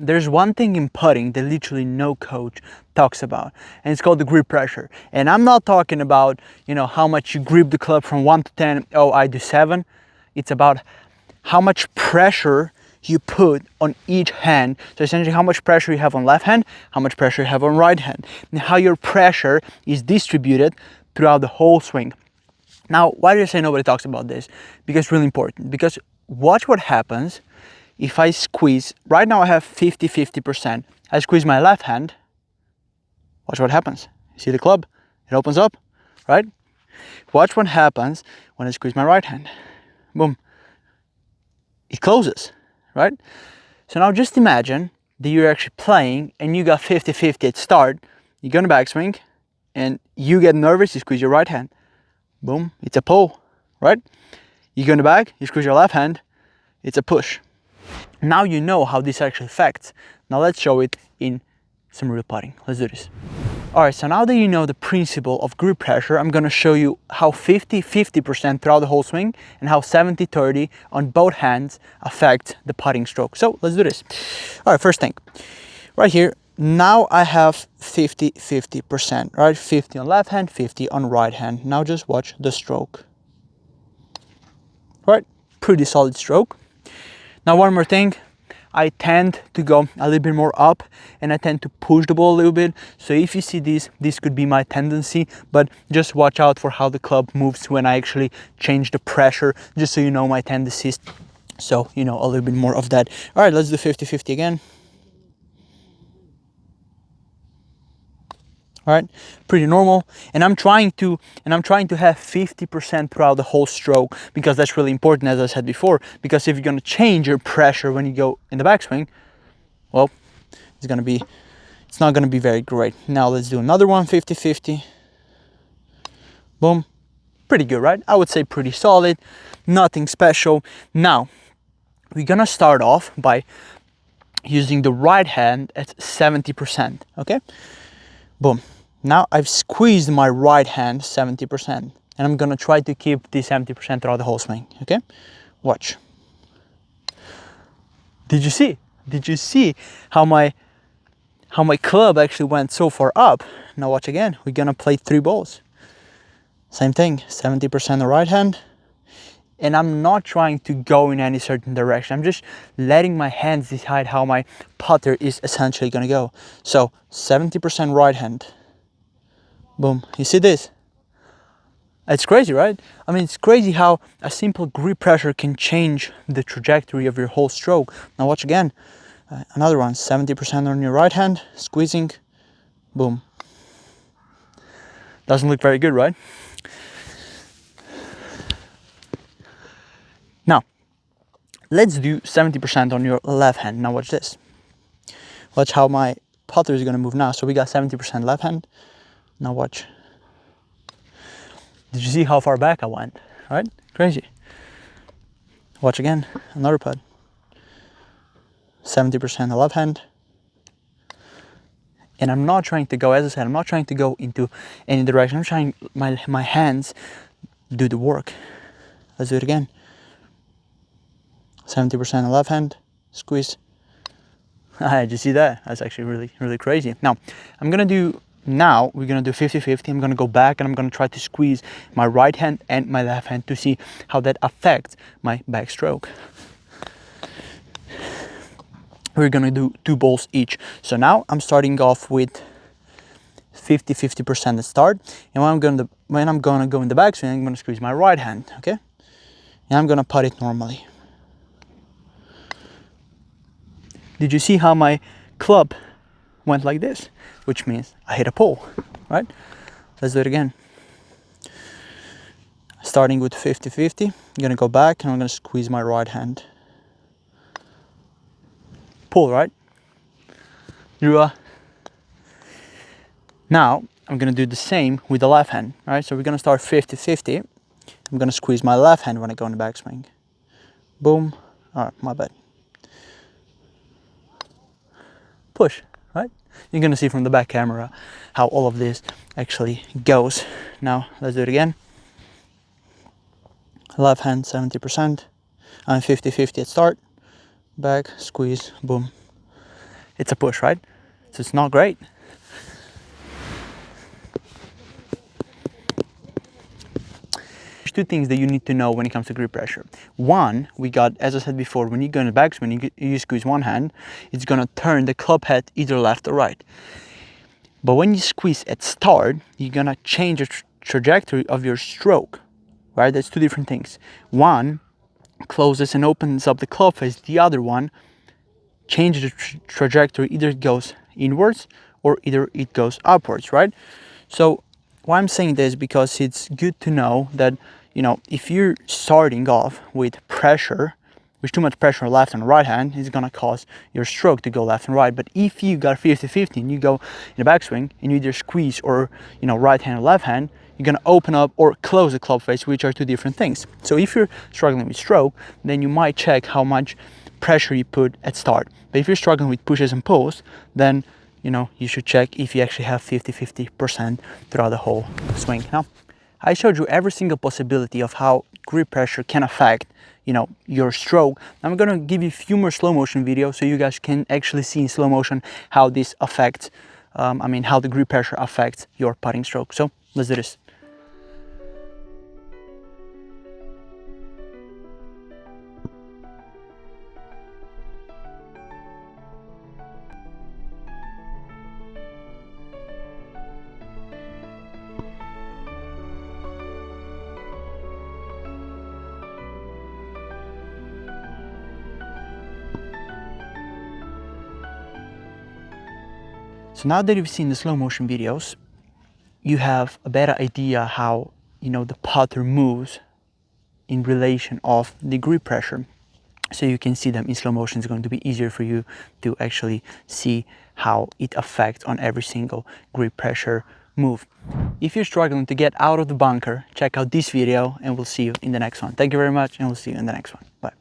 there's one thing in putting that literally no coach talks about, and it's called the grip pressure. And I'm not talking about, you know, how much you grip the club from 1 to 10. Oh, I do 7. It's about how much pressure you put on each hand. So essentially how much pressure you have on left hand, how much pressure you have on right hand, and how your pressure is distributed throughout the whole swing. Now, why do I say nobody talks about this? Because it's really important. Because watch what happens if I squeeze. Right now I have 50-50%. I squeeze my left hand. Watch what happens. You see the club? It opens up, right? Watch what happens when I squeeze my right hand. Boom. It closes, right? So now just imagine that you're actually playing and you got 50-50 at start. You go in the backswing and you get nervous, you squeeze your right hand. Boom, it's a pull, right? You go in the back, you squeeze your left hand, it's a push. Now you know how this actually affects. Now let's show it in some real putting. Let's do this. All right, so now that you know the principle of grip pressure, I'm gonna show you how 50-50% throughout the whole swing and how 70-30 on both hands affect the putting stroke. So let's do this. All right, first thing, right here, now I have 50-50%, right? 50 on left hand, 50 on right hand. Now just watch the stroke. Right, pretty solid stroke. Now one more thing, I tend to go a little bit more up and I tend to push the ball a little bit. So if you see this could be my tendency, but just watch out for how the club moves when I actually change the pressure, just so you know my tendencies. So you know a little bit more of that. All right, let's do 50-50 again. All right, pretty normal. And I'm trying to have 50% throughout the whole stroke, because that's really important, as I said before, because if you're going to change your pressure when you go in the backswing, well, it's not going to be very great. Now let's do another one, 50-50. Boom. Pretty good, right? I would say pretty solid, nothing special. Now we're going to start off by using the right hand at 70%, okay? Boom. Now I've squeezed my right hand 70%, and I'm gonna try to keep this 70% throughout the whole swing, okay? Watch. Did you see? Did you see how my club actually went so far up? Now watch again. We're gonna play 3 balls. Same thing, 70% the right hand, and I'm not trying to go in any certain direction. I'm just letting my hands decide how my putter is essentially gonna go. So 70% right hand. Boom, you see this? It's crazy, right? I mean, it's crazy how a simple grip pressure can change the trajectory of your whole stroke. Now watch again. Another one, 70% on your right hand, squeezing, boom. Doesn't look very good, right? Now, let's do 70% on your left hand. Now watch this. Watch how my putter is gonna move now. So we got 70% left hand. Now watch. Did you see how far back I went? Right? Crazy. Watch again. Another putt. 70% the left hand. And I'm not trying to go, as I said, I'm not trying to go into any direction. I'm trying my hands do the work. Let's do it again. 70% the left hand. Squeeze. Did you see that? That's actually really, really crazy. Now, we're gonna do 50-50. I'm gonna go back and I'm gonna try to squeeze my right hand and my left hand to see how that affects my backstroke. We're gonna do 2 balls each. So now I'm starting off with 50-50% at start. And when I'm gonna go in the backswing, I'm gonna squeeze my right hand, okay? And I'm gonna putt it normally. Did you see how my club went like this? Which means I hit a pole, right? Let's do it again. Starting with 50-50, I'm gonna go back and I'm gonna squeeze my right hand. Pull, right? Now, I'm gonna do the same with the left hand, right? So we're gonna start 50-50. I'm gonna squeeze my left hand when I go in the backswing. Boom. All right, my bad. Push, right? You're gonna see from the back camera how all of this actually goes. Now let's do it again. Left hand 70%. I'm 50-50 at start. Back, squeeze, boom. it's a push, right? So it's not great. There's two things that you need to know when it comes to grip pressure. One, we got, as I said before, when you go in the backswing, you squeeze one hand, it's gonna turn the club head either left or right. But when you squeeze at start, you're gonna change the trajectory of your stroke, right? That's two different things. One closes and opens up the club face, the other one changes the trajectory, either it goes inwards or either it goes upwards, right? So why I'm saying this, because it's good to know that, you know, if you're starting off with pressure, with too much pressure on left and right hand, it's gonna cause your stroke to go left and right. But if you got 50-50 and you go in a backswing and you either squeeze or, you know, right hand or left hand, you're gonna open up or close the club face, which are two different things. So if you're struggling with stroke, then you might check how much pressure you put at start. But if you're struggling with pushes and pulls, then, you know, you should check if you actually have 50-50% throughout the whole swing. Now, I showed you every single possibility of how grip pressure can affect, you know, your stroke. I'm gonna give you a few more slow motion videos so you guys can actually see in slow motion how this affects, how the grip pressure affects your putting stroke. So let's do this. So now that you've seen the slow motion videos, you have a better idea how, you know, the putter moves in relation of the grip pressure. So you can see them in slow motion. It's going to be easier for you to actually see how it affects on every single grip pressure move. If you're struggling to get out of the bunker, check out this video and we'll see you in the next one. Thank you very much and we'll see you in the next one. Bye.